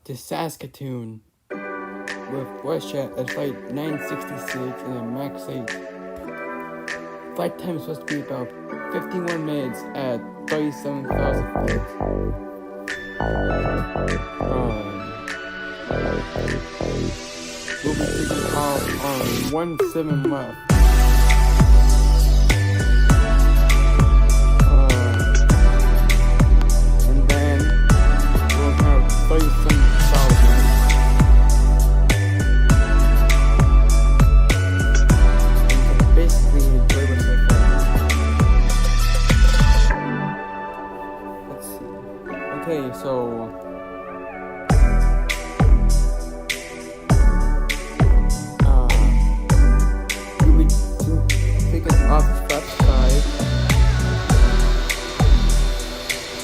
to Saskatoon with WestJet at flight 966 and a MAX 8. Flight time is supposed to be about 51 minutes at 37,000 feet. We'll be taking off on 17 left. And then we'll have 37,000. Basically, enjoy what's Let's see. Okay, so off flap side,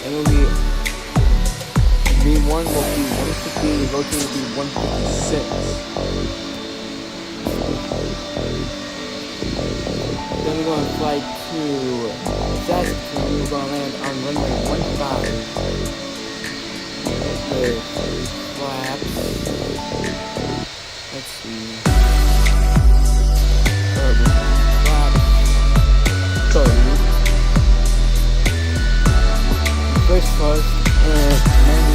and will be V1 will be 150, the rotating will be 156. Then we're going to fly to Saskatoon. We're going to land on runway 15 with flaps. Let's see. First class and then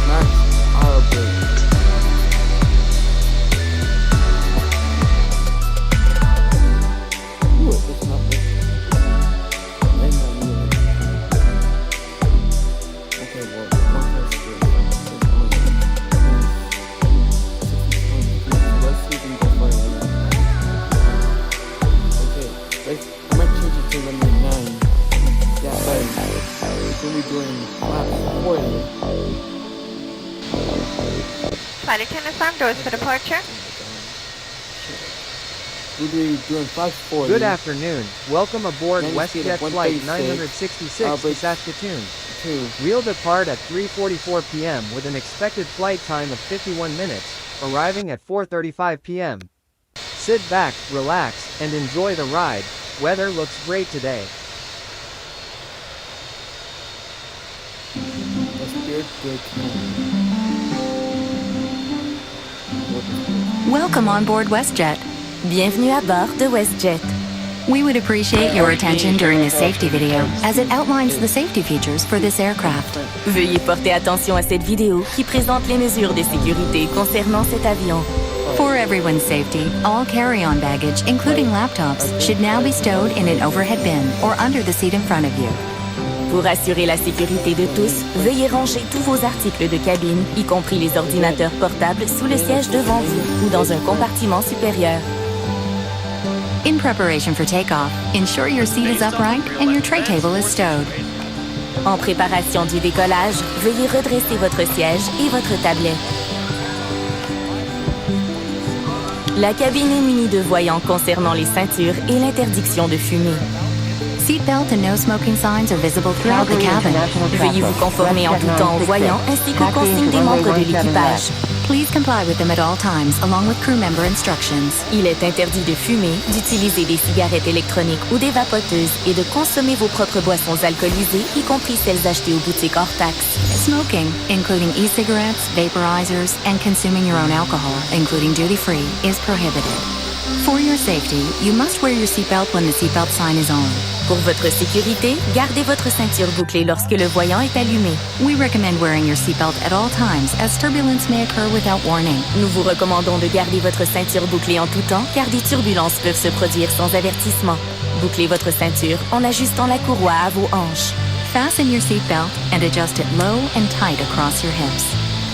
max auto brake. Ooh, that's not good. Okay, well, let's see if we can go fly. Okay, I might change it to number 9. Yeah, but we'll be doing flaps 40. Flight attendant farm doors for departure. We'll be doing flaps 40. Good afternoon. Welcome aboard WestJet Flight 966 to Saskatoon. We'll depart at 3:44 p.m. with an expected flight time of 51 minutes, arriving at 4:35 p.m. Sit back, relax, and enjoy the ride. Weather looks great today. Welcome on board WestJet. Bienvenue à bord de WestJet. We would appreciate your attention during this safety video, as it outlines the safety features for this aircraft. Veuillez porter attention à cette vidéo qui présente les mesures de sécurité concernant cet avion. For everyone's safety, all carry-on baggage, including laptops, should now be stowed in an overhead bin or under the seat in front of you. Pour assurer la sécurité de tous, veuillez ranger tous vos articles de cabine, y compris les ordinateurs portables, sous le siège devant vous ou dans un compartiment supérieur. In preparation for takeoff, ensure your seat is upright and your tray table is stowed. En préparation du décollage, veuillez redresser votre siège et votre tablette. La cabine est munie de voyants concernant les ceintures et l'interdiction de fumer. Seatbelt and no smoking signs are visible throughout the cabin. Veuillez vous conformer en tout temps aux voyants ainsi qu'aux consignes des membres de l'équipage. Please comply with them at all times, along with crew member instructions. Il est interdit de fumer, d'utiliser des cigarettes électroniques ou des vapoteuses et de consommer vos propres boissons alcoolisées, y compris celles achetées aux boutiques hors taxes. Smoking, including e-cigarettes, vaporizers, and consuming your own alcohol, including duty-free, is prohibited. For your safety, you must wear your seatbelt when the seatbelt sign is on. Pour votre sécurité, gardez votre ceinture bouclée lorsque le voyant est allumé. We recommend wearing your seatbelt at all times, as turbulence may occur without warning. Nous vous recommandons de garder votre ceinture bouclée en tout temps, car des turbulences peuvent se produire sans avertissement. Bouclez votre ceinture en ajustant la courroie à vos hanches. Fasten your seatbelt and adjust it low and tight across your hips.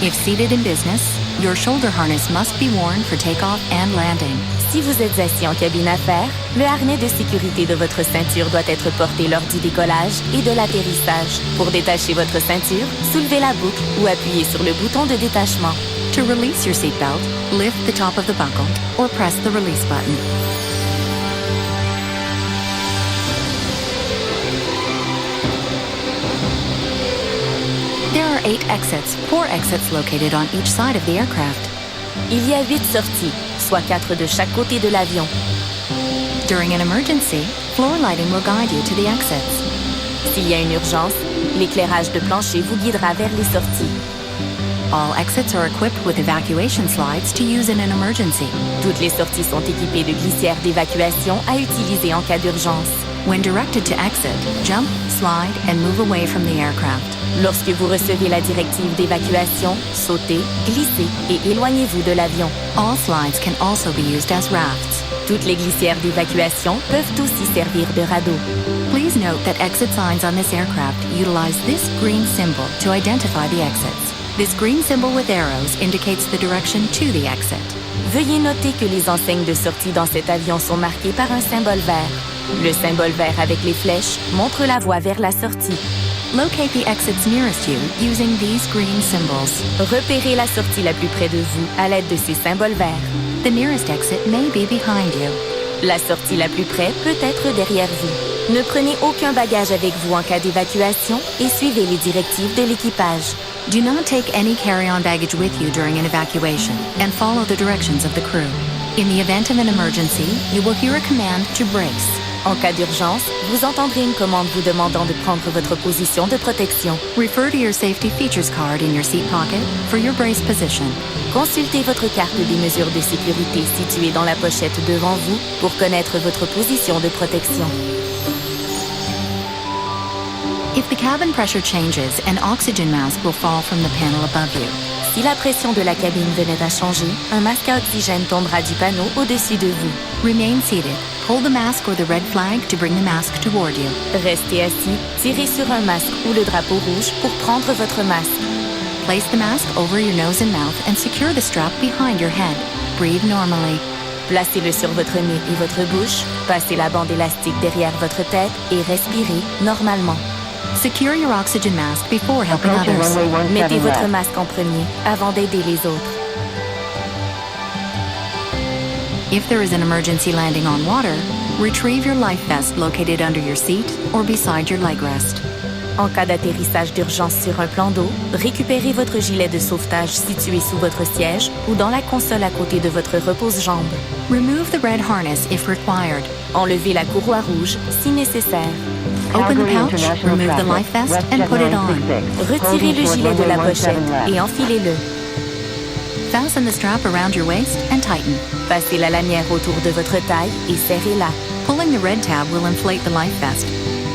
If seated in business, your shoulder harness must be worn for takeoff and landing. Si vous êtes assis en cabine affaires, le harnais de sécurité de votre ceinture doit être porté lors du décollage et de l'atterrissage. Pour détacher votre ceinture, soulevez la boucle ou appuyez sur le bouton de détachement. To release your seatbelt, lift the top of the buckle or press the release button. There are 8 exits, 4 exits located on each side of the aircraft. Il y a 8 sorties, soit 4 de chaque côté de l'avion. During an emergency, floor lighting will guide you to the exits. S'il y a une urgence, L'éclairage de plancher vous guidera vers les sorties. All exits are equipped with evacuation slides to use in an emergency. Toutes les sorties sont équipées de glissières d'évacuation à utiliser en cas d'urgence. When directed to exit, jump, slide, and move away from the aircraft. Lorsque vous recevez la directive d'évacuation, sautez, glissez et éloignez-vous de l'avion. All slides can also be used as rafts. Toutes les glissières d'évacuation peuvent aussi servir de radeau. Please note that exit signs on this aircraft utilize this green symbol to identify the exits. This green symbol with arrows indicates the direction to the exit. Veuillez noter que les enseignes de sortie dans cet avion sont marquées par un symbole vert. Le symbole vert avec les flèches montre la voie vers la sortie. Locate the exits nearest you using these green symbols. Repérez la sortie la plus près de vous à l'aide de ces symboles verts. The nearest exit may be behind you. La sortie la plus près peut être derrière vous. Ne prenez aucun bagage avec vous en cas d'évacuation et suivez les directives de l'équipage. Do not take any carry-on baggage with you during an evacuation and follow the directions of the crew. In the event of an emergency, you will hear a command to brace. En cas d'urgence, vous entendrez une commande vous demandant de prendre votre position de protection. Refer to your safety features card in your seat pocket for your brace position. Consultez votre carte des mesures de sécurité située dans la pochette devant vous pour connaître votre position de protection. If the cabin pressure changes, an oxygen mask will fall from the panel above you. Si la pression de la cabine venait à changer, un masque à oxygène tombera du panneau au-dessus de vous. Remain seated. Hold the mask or the red flag to bring the mask toward you. Restez assis, tirez sur un masque ou le drapeau rouge pour prendre votre masque. Place the mask over your nose and mouth and secure the strap behind your head. Breathe normally. Placez-le sur votre nez et votre bouche, passez la bande élastique derrière votre tête et respirez normalement. Secure your oxygen mask before helping others. Mettez votre masque en premier avant d'aider les autres. If there is an emergency landing on water, retrieve your life vest located under your seat or beside your leg rest. En cas d'atterrissage d'urgence sur un plan d'eau, récupérez votre gilet de sauvetage situé sous votre siège ou dans la console à côté de votre repose-jambe. Remove the red harness if required. Enlevez la courroie rouge si nécessaire. Open the pouch, remove the life vest, and put it on. Retirez le gilet de la pochette et enfilez-le. Fasten the strap around your waist and tighten. Passez la lanière autour de votre taille et serrez-la. Pulling the red tab will inflate the life vest.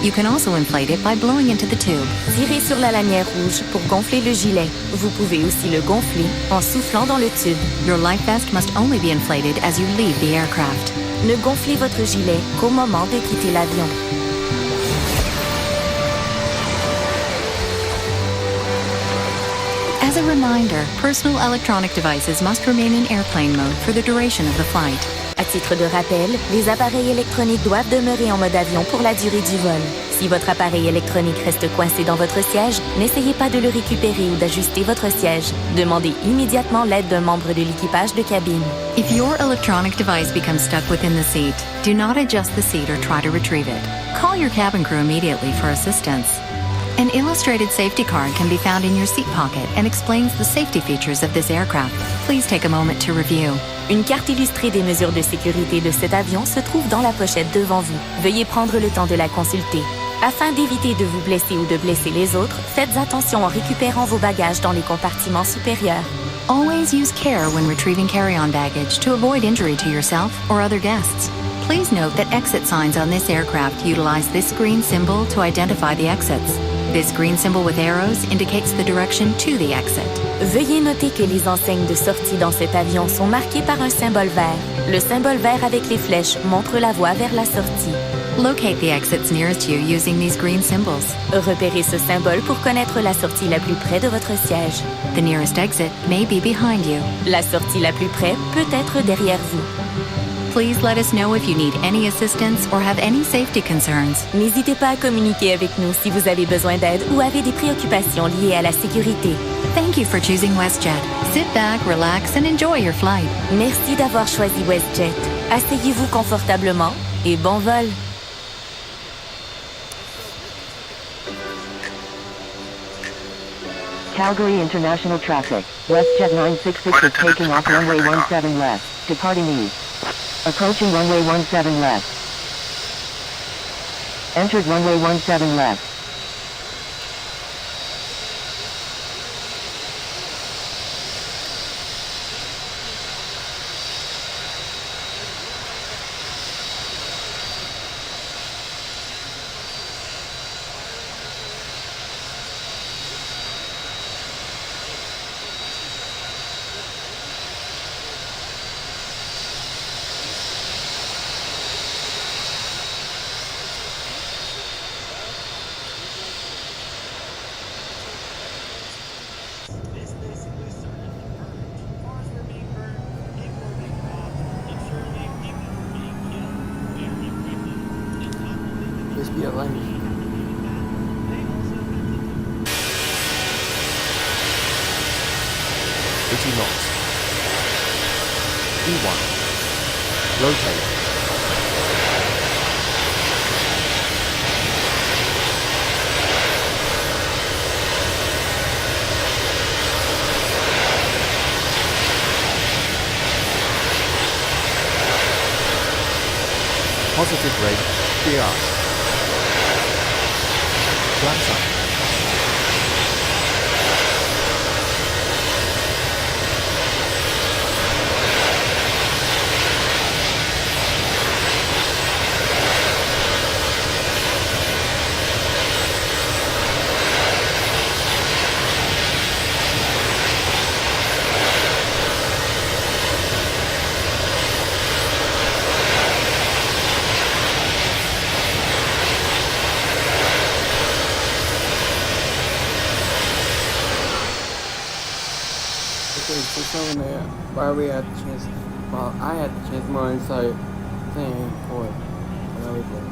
You can also inflate it by blowing into the tube. Tirez sur la lanière rouge pour gonfler le gilet. Vous pouvez aussi le gonfler en soufflant dans le tube. Your life vest must only be inflated as you leave the aircraft. Ne gonflez votre gilet qu'au moment de quitter l'avion. As a reminder, personal electronic devices must remain in airplane mode for the duration of the flight. À titre de rappel, les appareils électroniques doivent demeurer en mode avion pour la durée du vol. Si votre appareil électronique reste coincé dans votre siège, n'essayez pas de le récupérer ou d'ajuster votre siège. Demandez immédiatement l'aide d'un membre de l'équipage de cabine. If your electronic device becomes stuck within the seat, do not adjust the seat or try to retrieve it. Call your cabin crew immediately for assistance. An illustrated safety card can be found in your seat pocket and explains the safety features of this aircraft. Please take a moment to review. Une carte illustrée des mesures de sécurité de cet avion se trouve dans la pochette devant vous. Veuillez prendre le temps de la consulter. Afin d'éviter de vous blesser ou de blesser les autres, faites attention en récupérant vos bagages dans les compartiments supérieurs. Always use care when retrieving carry-on baggage to avoid injury to yourself or other guests. Please note that exit signs on this aircraft utilize this green symbol to identify the exits. This green symbol with arrows indicates the direction to the exit. Veuillez noter que les enseignes de sortie dans cet avion sont marquées par un symbole vert. Le symbole vert avec les flèches montre la voie vers la sortie. Locate the exits nearest you using these green symbols. Repérez ce symbole pour connaître la sortie la plus près de votre siège. The nearest exit may be behind you. La sortie la plus près peut être derrière vous. Please let us know if you need any assistance or have any safety concerns. N'hésitez pas à communiquer avec nous si vous avez besoin d'aide ou avez des préoccupations liées à la sécurité. Thank you for choosing WestJet. Sit back, relax, and enjoy your flight. Merci d'avoir choisi WestJet. Asseyez-vous confortablement et bon vol. Calgary International Traffic. WestJet 966 is taking off runway 17 left, departing east. Approaching runway 17 left. Entered runway 17 left. speed of light. 80 knots. E1. Rotate. Positive rate, PR. Flaps up. Okay, so someone there, while we had the chance, while I had the chance more insight thing for it. And I was like,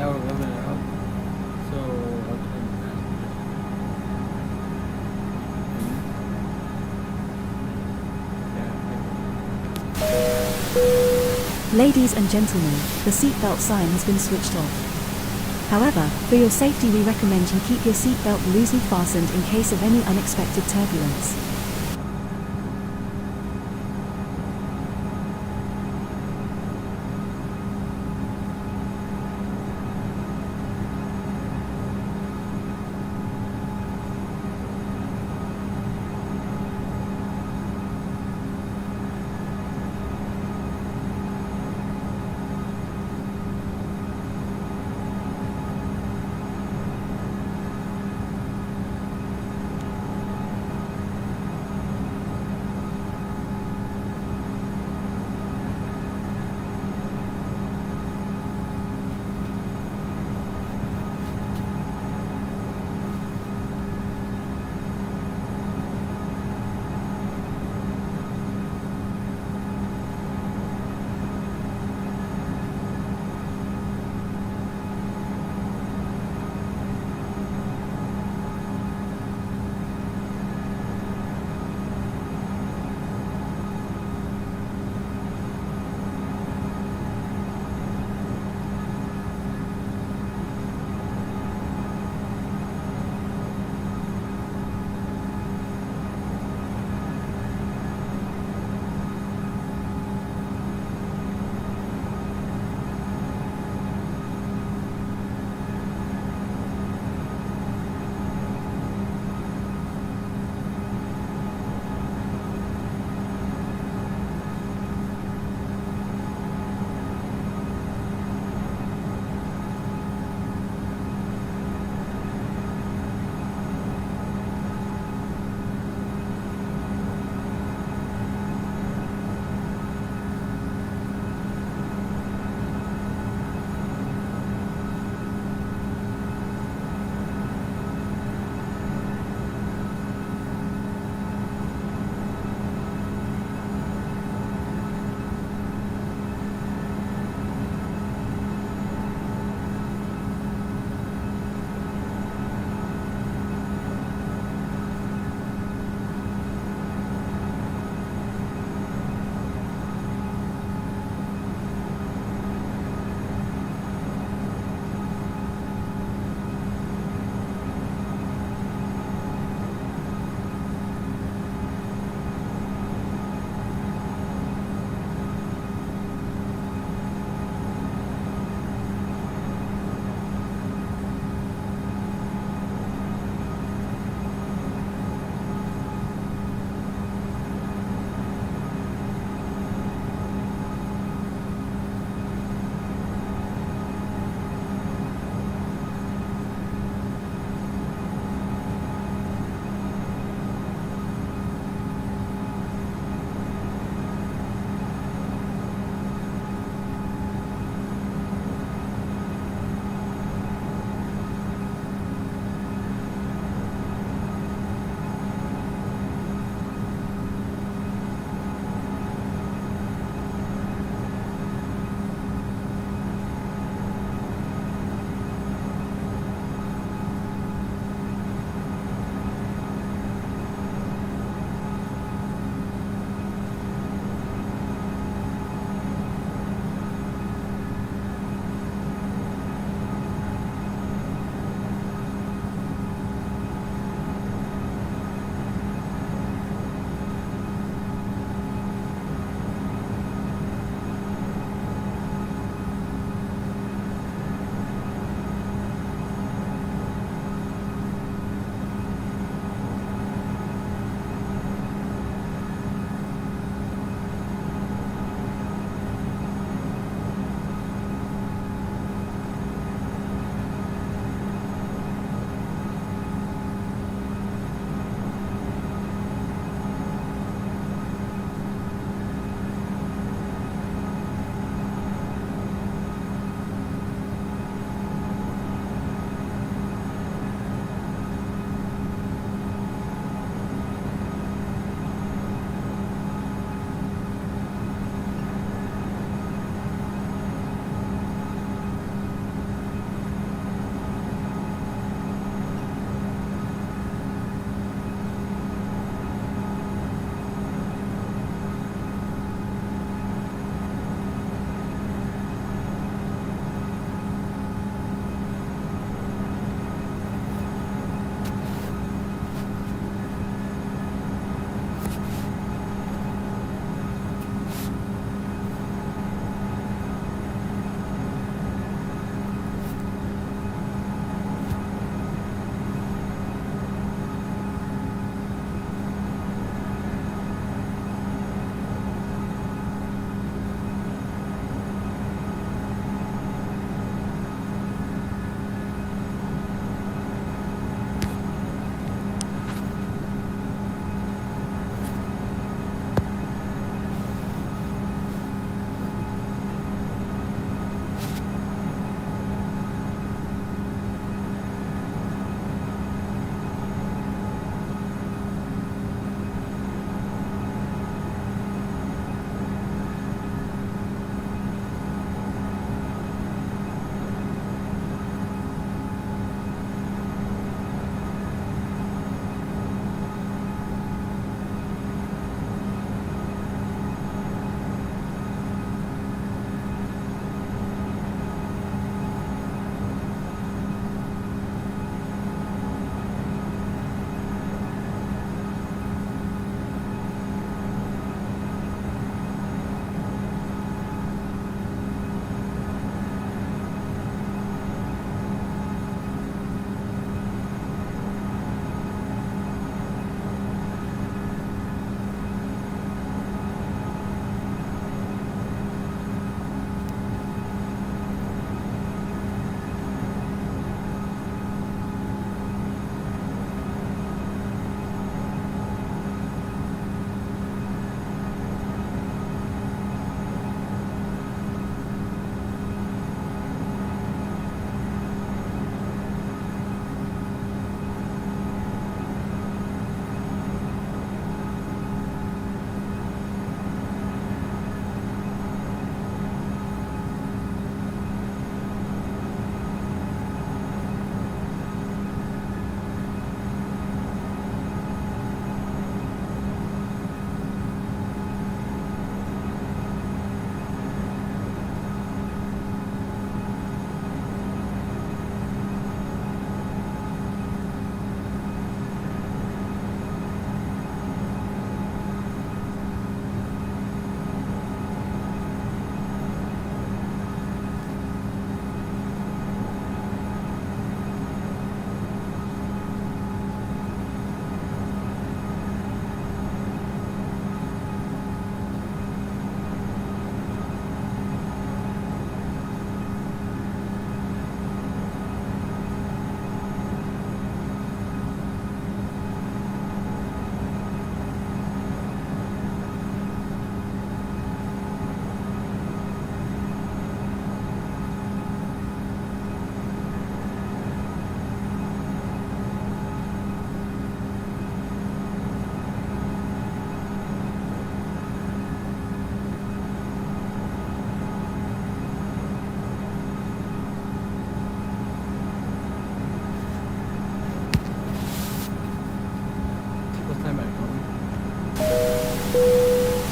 now we're warming it up. So I'll turn the Ladies and gentlemen, the seatbelt sign has been switched off. However, for your safety we recommend you keep your seatbelt loosely fastened in case of any unexpected turbulence.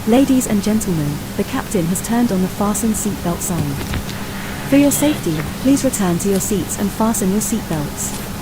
Ladies and gentlemen, the captain has turned on the fasten seatbelt sign. For your safety, please return to your seats and fasten your seatbelts.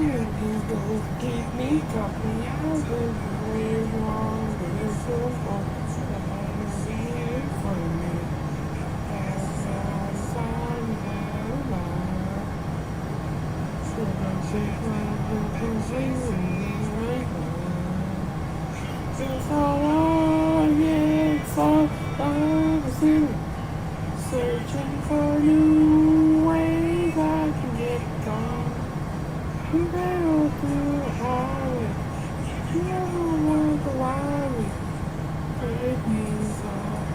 will keep me company. I will way wrong, but it's so far. Here for me. As I'm so don't take my sing with me right now. It's all I get for I'm searching for new ways I can get gone. You better do it hard. You never want to worry. Take me on.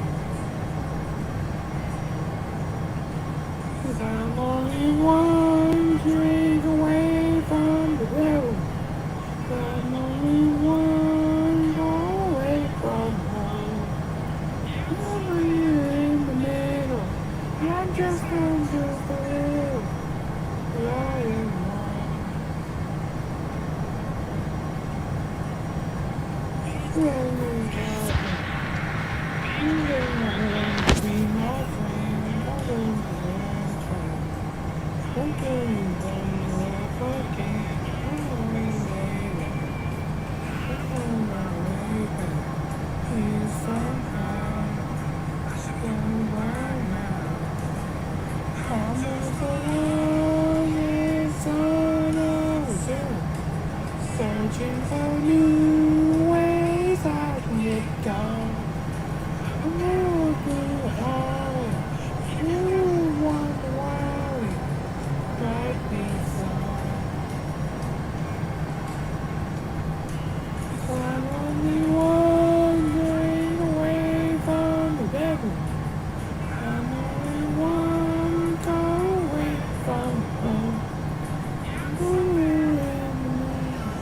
'Cause I'm only one drink away from the devil. I'm only one call away from home. Never in the middle. I'm just a little. But I am wrong. Rolling out. You ain't going to be my friend. I don't care. Don't tell me what you if I can't. I'm only waiting. I'm on my way back. Please somehow. Stand right now. I'm over yes, I know you. Searching for new ways I can get gone. I'm looking hard. You wonder why right beside. I'm only wandering away from the devil. I'm only one call away from home. I'm in the middle.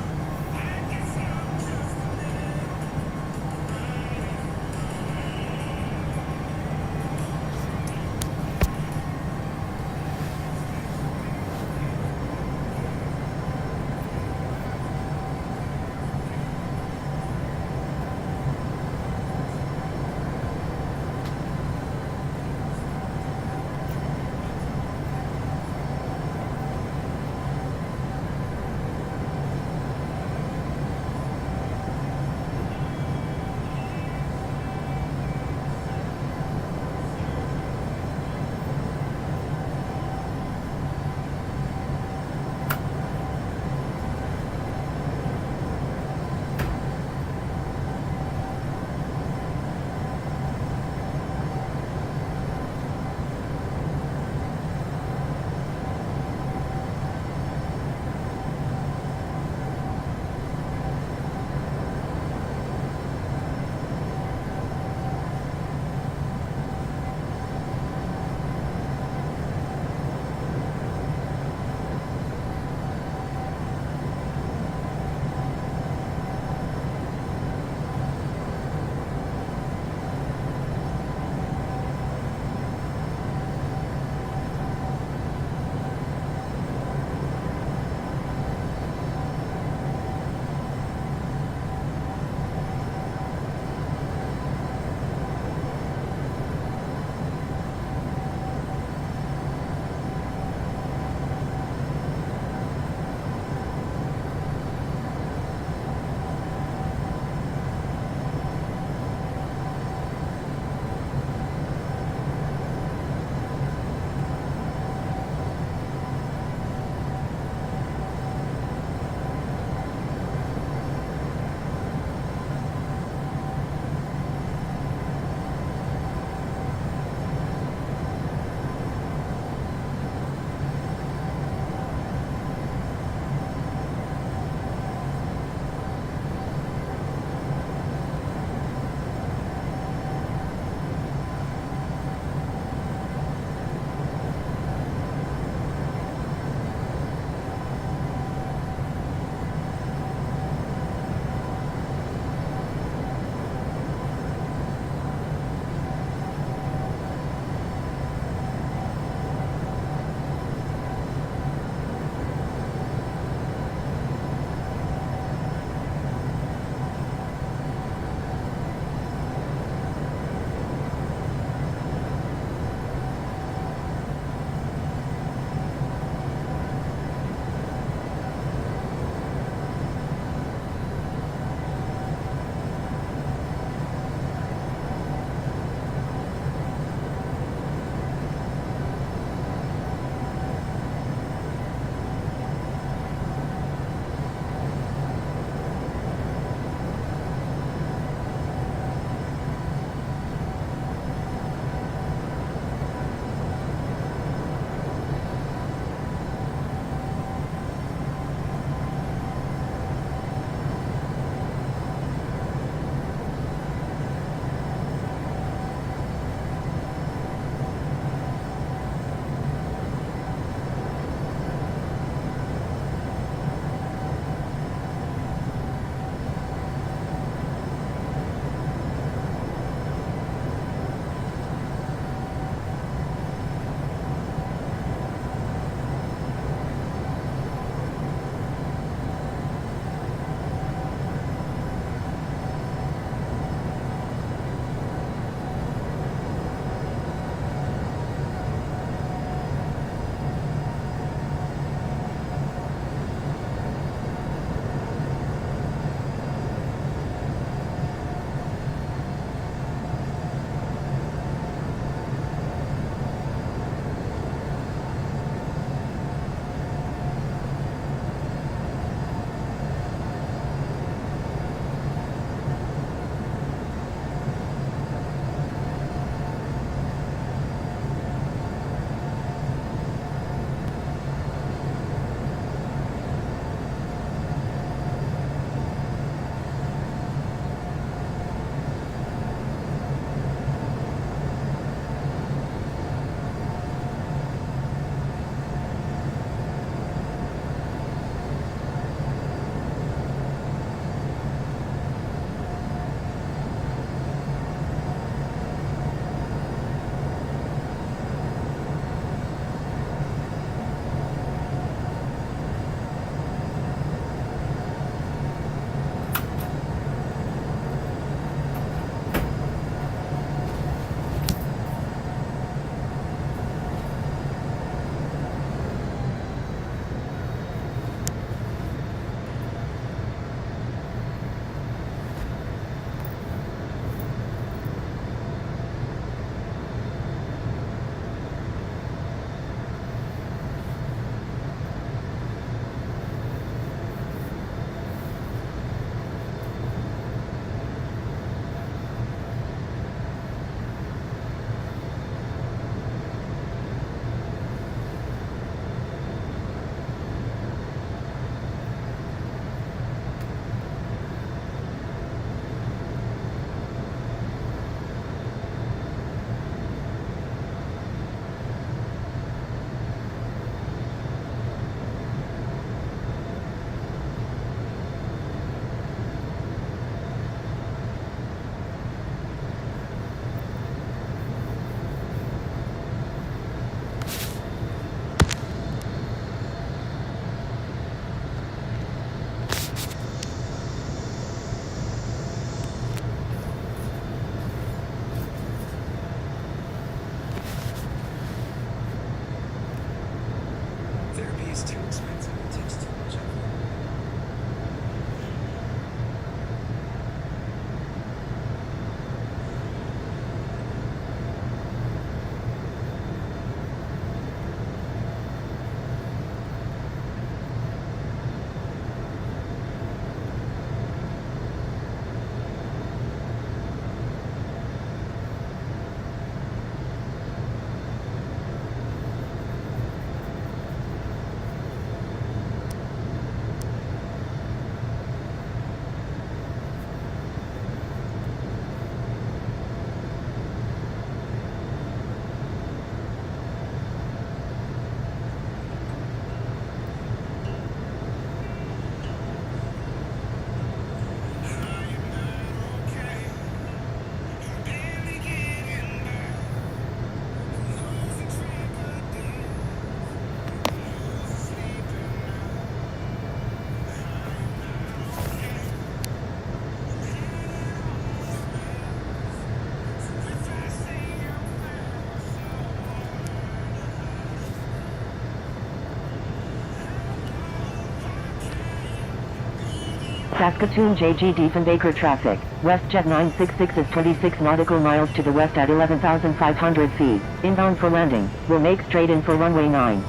Saskatoon JG Diefenbaker traffic. WestJet 966 is 26 nautical miles to the west at 11,500 feet. Inbound for landing. Will make straight in for runway 9.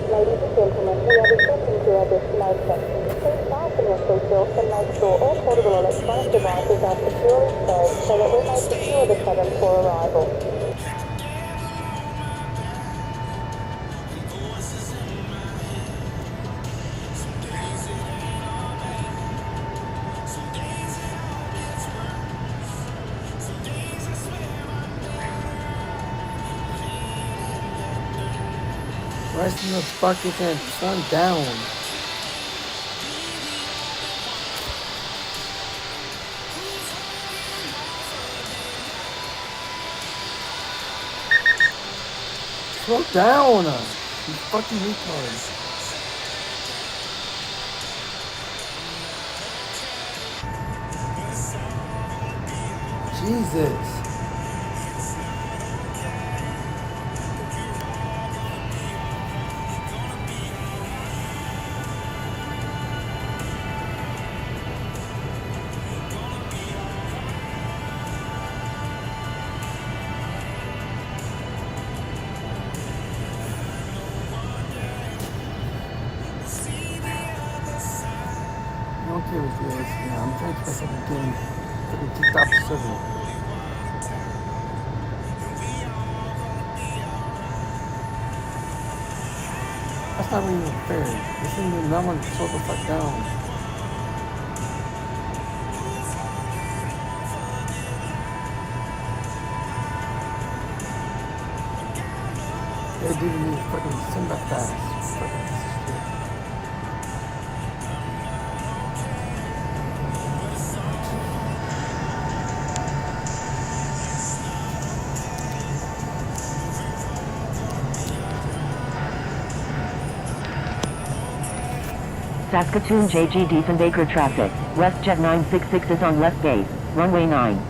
Ladies and gentlemen, we are returning to our destination. Please fasten your seatbelts and make sure all portable electronic devices are securely stowed so that we may secure the cabin for arrival. Rest in the bucket and sun down. Slow down! You fucking retard. Jesus. I don't care what it is. Yeah, I'm trying to press up again. Fucking kicked off the server. That's not really fair. This isn't no one to slow the fuck down. They didn't need to fucking send that fast. Fucking piece of shit. Saskatoon JG Diefenbaker traffic. WestJet 966 is on left base. Runway 9.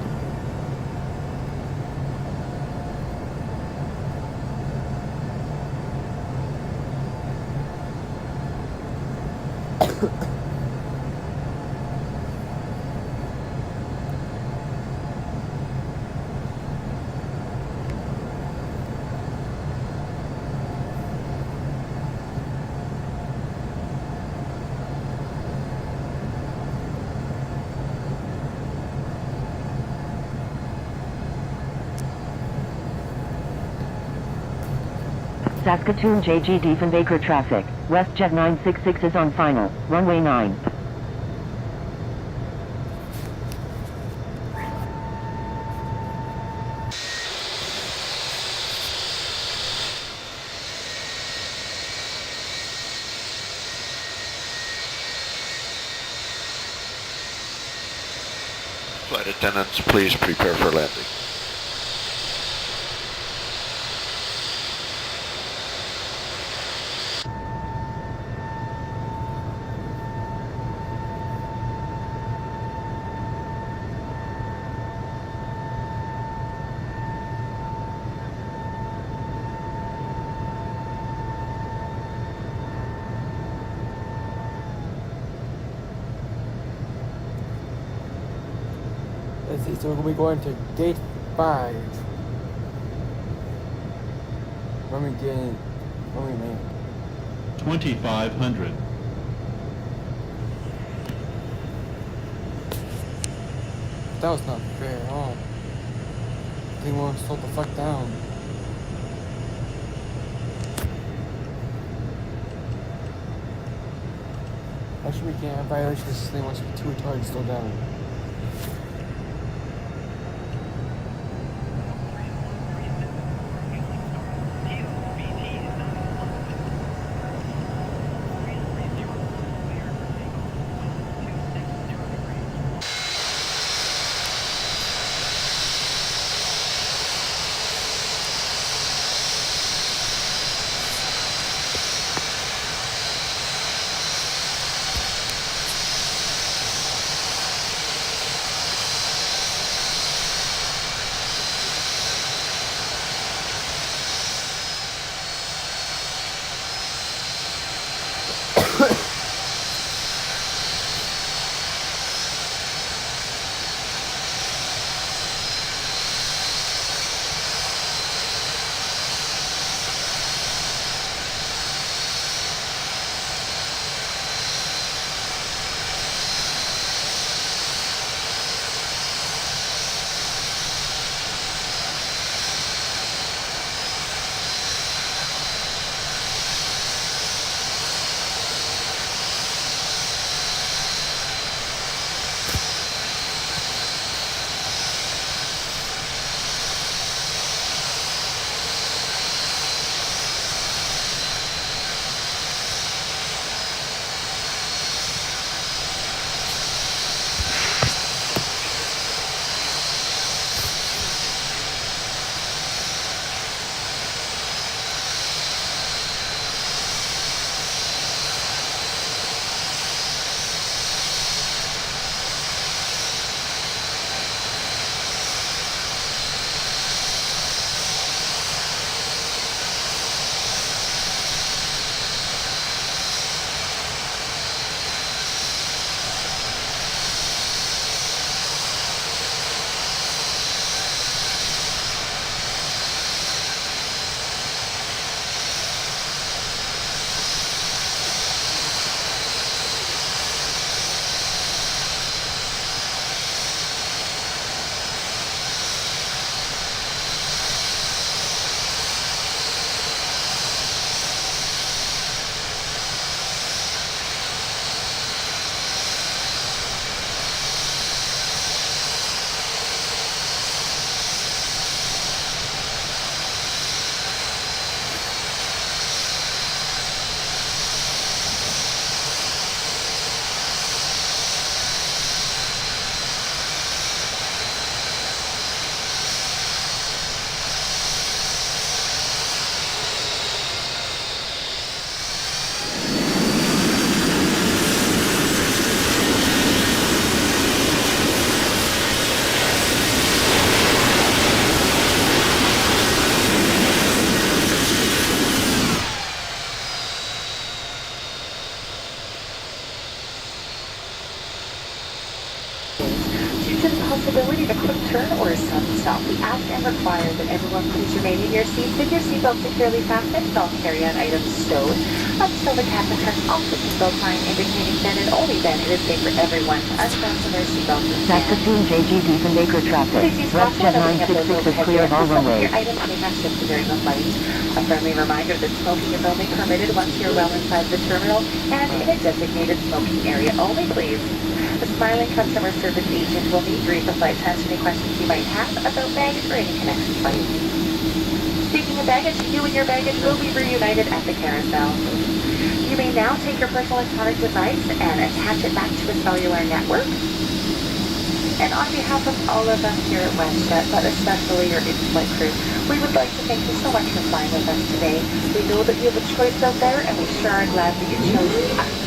Saskatoon JG Diefenbaker traffic. WestJet 966 is on final. Runway 9. Flight attendants, please prepare for landing. Let's see, so we're going to gate 5. When we land. 2500. That was not fair at all. They want to slow the fuck down. Actually, we can't have violations since they want to be too retarded to slow down. turn or a sudden stop. We ask and require that everyone please remain in your seats with your seatbelt securely fastened and all carry-on items stowed until the captain turns off the seatbelt sign indicating then and only then it is safe for everyone to unfasten their seatbelts and At stand. 15 JG Ethan Baker traffic. WestJet 966 is clear of all runways. Your items may have shifted during the flight. A friendly reminder that smoking is only permitted once you're well inside the terminal and in a designated smoking area only, please. The smiling customer service agent will meet you the flight to answer any questions you might have about baggage or any connecting flight. Speaking of baggage, you and your baggage will be reunited at the carousel. You may now take your personal electronic device and attach it back to a cellular network. And on behalf of all of us here at WestJet, but especially your in-flight crew, we would like to thank you so much for flying with us today. We know that you have a choice out there, and we sure are glad that you chose us.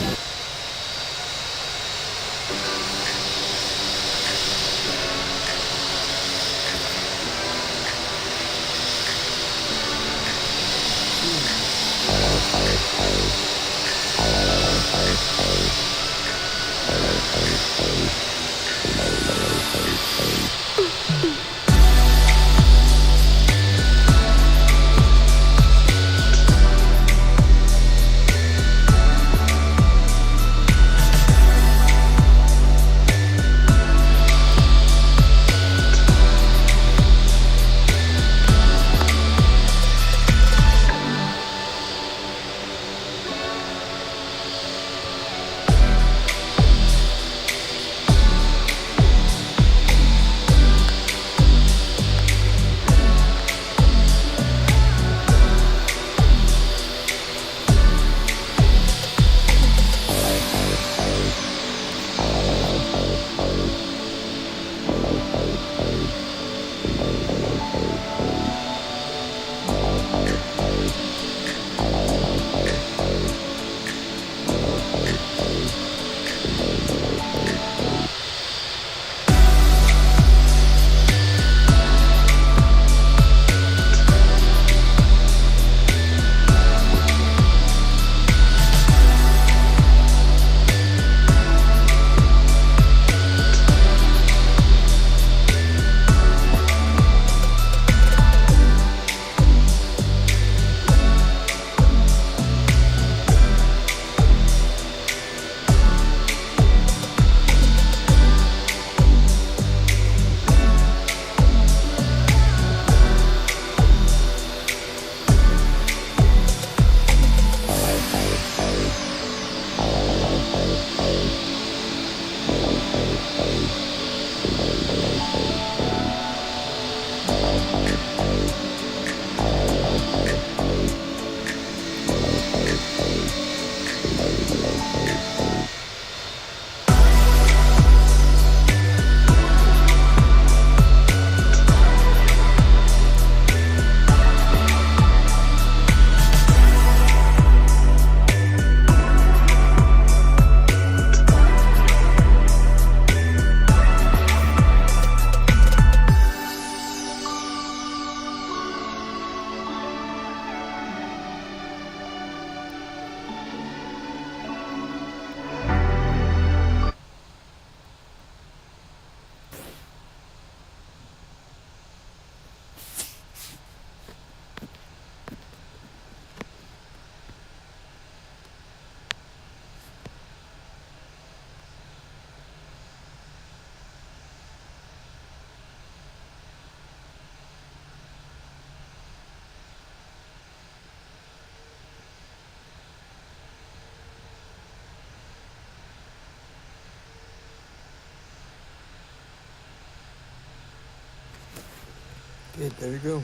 Okay, there we go.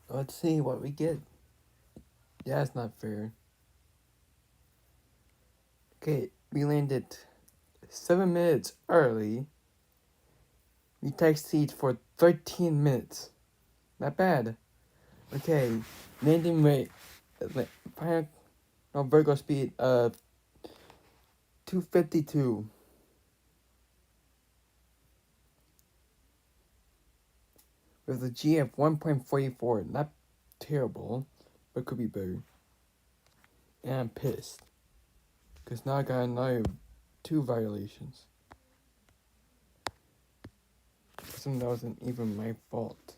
Let's see what we get. Yeah, it's not fair. Okay, we landed 7 minutes early. We taxied for 13 minutes. Not bad. Okay, landing rate, final vertical speed of 252. With a G of 1.44. Not terrible, but could be better. And I'm pissed. Because now I got another 2 violations. that wasn't even my fault.